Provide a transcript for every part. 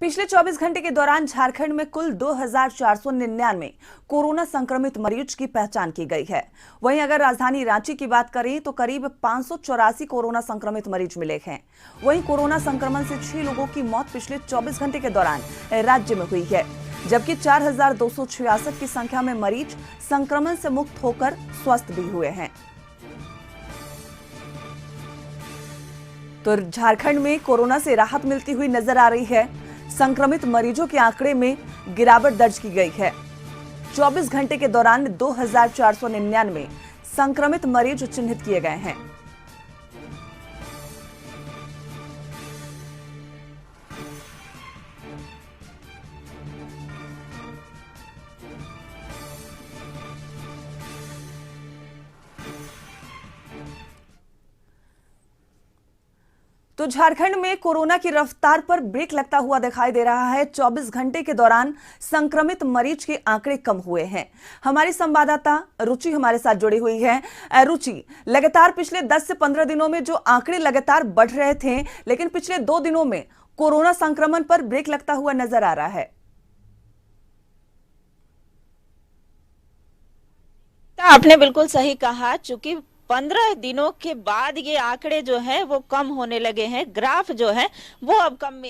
पिछले 24 घंटे के दौरान झारखंड में कुल 2499 कोरोना संक्रमित मरीज की पहचान की गई है। वहीं अगर राजधानी रांची की बात करें तो करीब 584 कोरोना संक्रमित मरीज मिले हैं। वहीं कोरोना संक्रमण से 6 लोगों की मौत पिछले 24 घंटे के दौरान राज्य में हुई है, जबकि 4266 की संख्या में मरीज संक्रमण से मुक्त होकर स्वस्थ भी हुए हैं। तो झारखंड में कोरोना से राहत मिलती हुई नजर आ रही है। संक्रमित मरीजों के आंकड़े में गिरावट दर्ज की गई है। 24 घंटे के दौरान 2499 संक्रमित मरीज चिन्हित किए गए हैं। तो झारखंड में कोरोना की रफ्तार पर ब्रेक लगता हुआ दिखाई दे रहा है। 24 घंटे के दौरान संक्रमित मरीज के आंकड़े कम हुए हैं। हमारी संवाददाता रुचि हमारे साथ जुड़ी हुई है। रुचि, लगातार पिछले 10 से 15 दिनों में जो आंकड़े लगातार बढ़ रहे थे, लेकिन पिछले 2 दिनों में कोरोना संक्रमण पर ब्रेक लगता हुआ नजर आ रहा है। आपने बिल्कुल सही कहा, चूंकि 15 दिनों के बाद ये आंकड़े जो है वो कम होने लगे हैं। ग्राफ जो है वो अब कम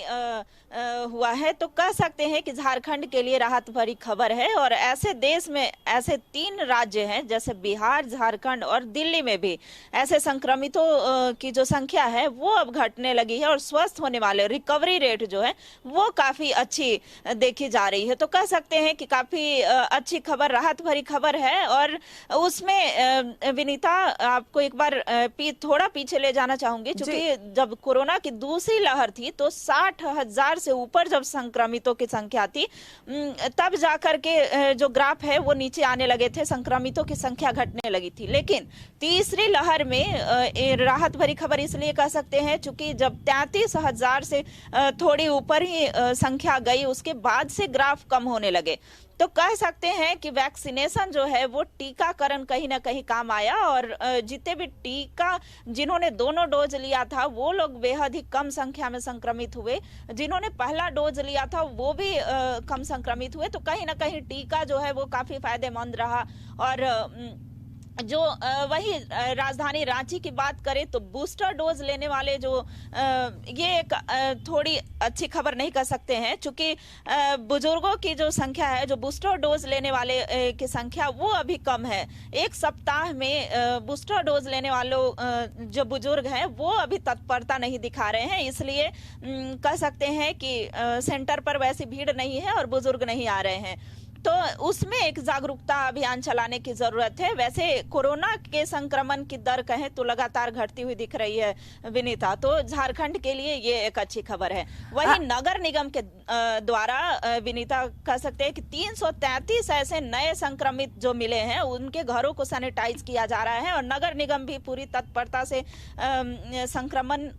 हुआ है, तो कह सकते हैं कि झारखंड के लिए राहत भरी खबर है। और ऐसे देश में ऐसे 3 राज्य हैं, जैसे बिहार, झारखंड और दिल्ली में भी ऐसे संक्रमितों की जो संख्या है वो अब घटने लगी है और स्वस्थ होने वाले रिकवरी रेट जो है वो काफी अच्छी देखी जा रही है। तो कह सकते हैं कि काफी अच्छी खबर, राहत भरी खबर है। और उसमें विनीता, आपको एक बार थोड़ा पीछे ले जाना चाहूंगी, क्योंकि जब कोरोना की दूसरी लहर थी तो 60,000 से ऊपर जब संक्रमितों की संख्या थी, तब जाकर के जो ग्राफ है वो नीचे आने लगे थे, संक्रमितों की संख्या घटने लगी थी। लेकिन तीसरी लहर में राहत भरी खबर इसलिए कह सकते हैं क्योंकि जब 33,000 से थोड़ी ऊपर ही संख्या गई, उसके बाद से ग्राफ कम होने लगे। तो कह सकते हैं कि वैक्सीनेशन जो है वो टीकाकरण कहीं ना कहीं काम आया। और जितने भी टीका जिन्होंने दोनों डोज लिया था वो लोग बेहद ही कम संख्या में संक्रमित हुए। जिन्होंने पहला डोज लिया था वो भी कम संक्रमित हुए। तो कहीं ना कहीं टीका जो है वो काफी फायदेमंद रहा। और जो वही राजधानी रांची की बात करें तो बूस्टर डोज लेने वाले जो ये एक थोड़ी अच्छी खबर नहीं कह सकते हैं, क्योंकि बुजुर्गों की जो संख्या है, जो बूस्टर डोज लेने वाले की संख्या वो अभी कम है। एक सप्ताह में बूस्टर डोज लेने वालों जो बुजुर्ग हैं वो अभी तत्परता नहीं दिखा रहे हैं, इसलिए कह सकते हैं कि सेंटर पर वैसी भीड़ नहीं है और बुजुर्ग नहीं आ रहे हैं। तो उसमें एक जागरूकता अभियान चलाने की जरूरत है। वैसे कोरोना के संक्रमण की दर कहें तो लगातार घटती हुई दिख रही है विनीता, तो झारखंड के लिए ये एक अच्छी खबर है। वहीं नगर निगम के द्वारा विनीता कह सकते हैं कि 333 ऐसे नए संक्रमित जो मिले हैं उनके घरों को सैनिटाइज किया जा रहा है। और नगर निगम भी पूरी तत्परता से संक्रमण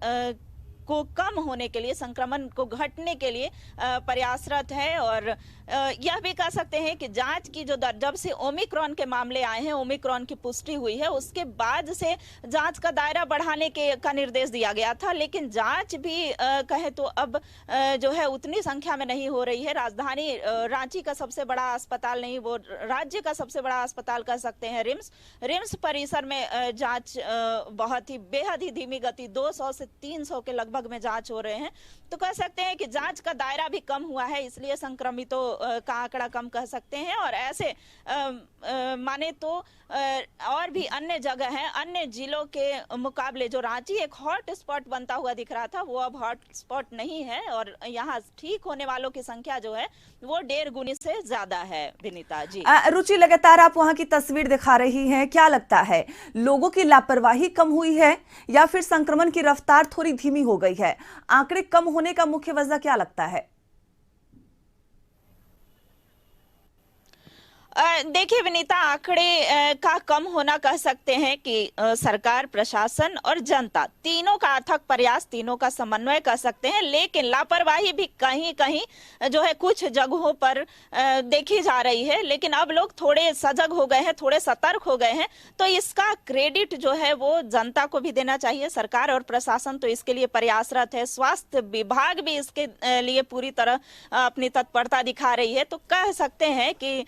को कम होने के लिए, संक्रमण को घटने के लिए प्रयासरत है। और यह भी कह सकते हैं कि जांच की जो दर, जब से ओमिक्रॉन के मामले आए हैं, ओमिक्रॉन की पुष्टि हुई है, उसके बाद से जांच का दायरा बढ़ाने का निर्देश दिया गया था। लेकिन जांच भी कहे तो अब जो है उतनी संख्या में नहीं हो रही है। राजधानी रांची का सबसे बड़ा अस्पताल नहीं, वो राज्य का सबसे बड़ा अस्पताल कह सकते हैं रिम्स परिसर में जांच बहुत ही बेहद ही धीमी गति 200 से 300 के लगभग में जांच हो रहे हैं। तो कह सकते हैं कि जांच का दायरा भी कम हुआ है, इसलिए संक्रमितों का आंकड़ा कम कह सकते हैं। और ऐसे माने तो और भी अन्य जगह हैं, अन्य जिलों के मुकाबले जो रांची एक हॉट स्पॉट बनता हुआ दिख रहा था वो अब हॉट स्पॉट नहीं है। और यहाँ ठीक होने वालों की संख्या जो है वो 1.5 गुनी से ज्यादा है विनीता जी। रुचि, लगातार आप वहां की तस्वीर दिखा रही हैं, क्या लगता है लोगों की लापरवाही कम हुई है या फिर संक्रमण की रफ्तार थोड़ी धीमी हो गई है? आंकड़े कम होने का मुख्य वजह क्या लगता है? देखिए विनीता, आंकड़े का कम होना कह सकते हैं कि सरकार, प्रशासन और जनता तीनों का अथक प्रयास, तीनों का समन्वय कह सकते हैं, लेकिन लापरवाही भी कहीं कहीं जो है कुछ जगहों पर देखी जा रही है। लेकिन अब लोग थोड़े सजग हो गए हैं, थोड़े सतर्क हो गए हैं, तो इसका क्रेडिट जो है वो जनता को भी देना चाहिए। सरकार और प्रशासन तो इसके लिए प्रयासरत है, स्वास्थ्य विभाग भी इसके लिए पूरी तरह अपनी तत्परता दिखा रही है। तो कह सकते हैं कि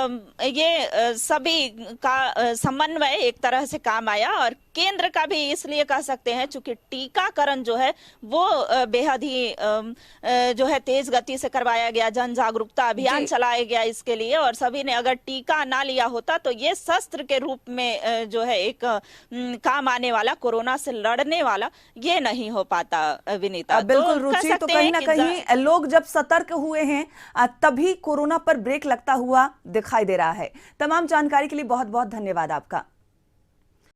ये सभी का समन्वय एक तरह से काम आया। और केंद्र का भी इसलिए कह सकते हैं चूंकि टीकाकरण जो है वो बेहद ही जो है तेज गति से करवाया गया, जन जागरूकता अभियान चलाया गया इसके लिए। और सभी ने अगर टीका ना लिया होता तो ये शस्त्र के रूप में जो है एक काम आने वाला, कोरोना से लड़ने वाला, ये नहीं हो पाता विनीता। बिल्कुल रुचि, तो कहीं ना कहीं लोग जब सतर्क हुए हैं तभी कोरोना पर ब्रेक लगता हुआ दिखाई दे रहा है। तमाम जानकारी के लिए बहुत बहुत धन्यवाद आपका।